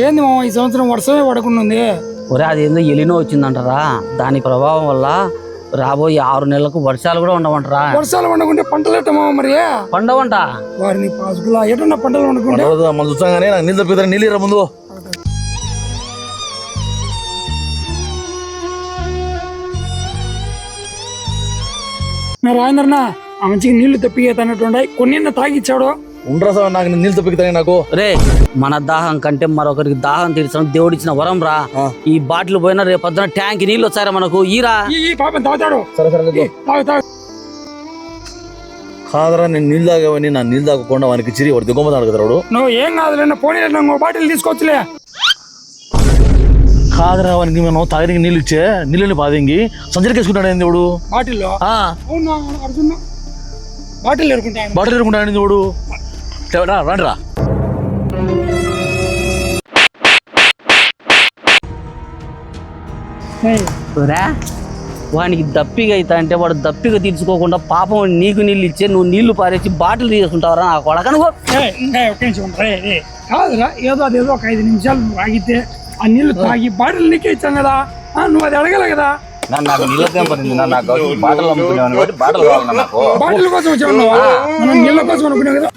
ఏంది మామ ఈ సంవత్సరం వర్షమే పడకుండా ఉంది. ఒరే అదేందో ఎలినో వచ్చిందంటారా, దాని ప్రభావం వల్ల రాబోయే 6 నెలలకు వర్షాలు కూడా ఉండవంటరా. వర్షాలు వండుకుంటే పంటలు ఎట్ట మామ మరి? పండవంట వారిని పాసుకులా ఎటున్న పంటలు వండుకుంటే మనం చూస్తాగానే నాకు నీళ్ళు తప్పితే నీళ్ళు ఇరా ముందు. రాజేంద్రనా ఆ మంచిగా నీళ్లు తప్పిగేతన్నట్టుండే కొన్ని తాగిచ్చాడు. ఉండరా సార్ నాకు నీళ్ళు తప్పితాయి నాకు. రే మన దాహం కంటే మరొకరికి దాహం తీర్చడం దేవుడిచ్చిన వరం రా. ఈ బాటిల్ పోయినా రేపు పొద్దున ట్యాంక్ నీళ్ళు వచ్చారా మనకు ఈరా. ఈ పాపం తాగుతాడు. సరే సరే కాదరా, నేను నీళ్ళు తాగేవని నా నీళ్ళు తాగకుండా వానికి చిరి వాడు దిగుమతాడు కదా వాడు. నువ్వు ఏం కాదులే పోనీ బాటిల్ తీసుకోవచ్చులే. కాదరా వానికి మనం తాగడానికి నీళ్ళు ఇచ్చే నీళ్ళని బాధింగి సంచరికేసుకుంటాడు ఏంది వాడు బాటిల్లో. అవునా అర్జున్ బాటిల్ ఎరుకుంటాను. బాటిల్ ఎరుకుంటాడు వాడు. రండి రా. వానికి దప్పిగా అవుతా అంటే వాడు దప్పిగా తీర్చుకోకుండా పాపం నీకు నీళ్ళు ఇచ్చే నువ్వు నీళ్లు పారేసి బాటిల్ తీసుకుంటావరా నా కొడకనుకో. కాదురా ఏదో అదేదో ఒక 5 నిమిషాలు ఆగితే ఆ నీళ్లు తాగి బాటిల్ నీకే ఇచ్చాం కదా, నువ్వు అది అడగల కదా. నాకు నీళ్ళ బాటలు అమ్ముకునేవాడిని బాటలు కావాలి నాకు. బాటిల్ కోసం వచ్చావు మనం నీళ్ళ కోసం అనుకున్నావు కదా.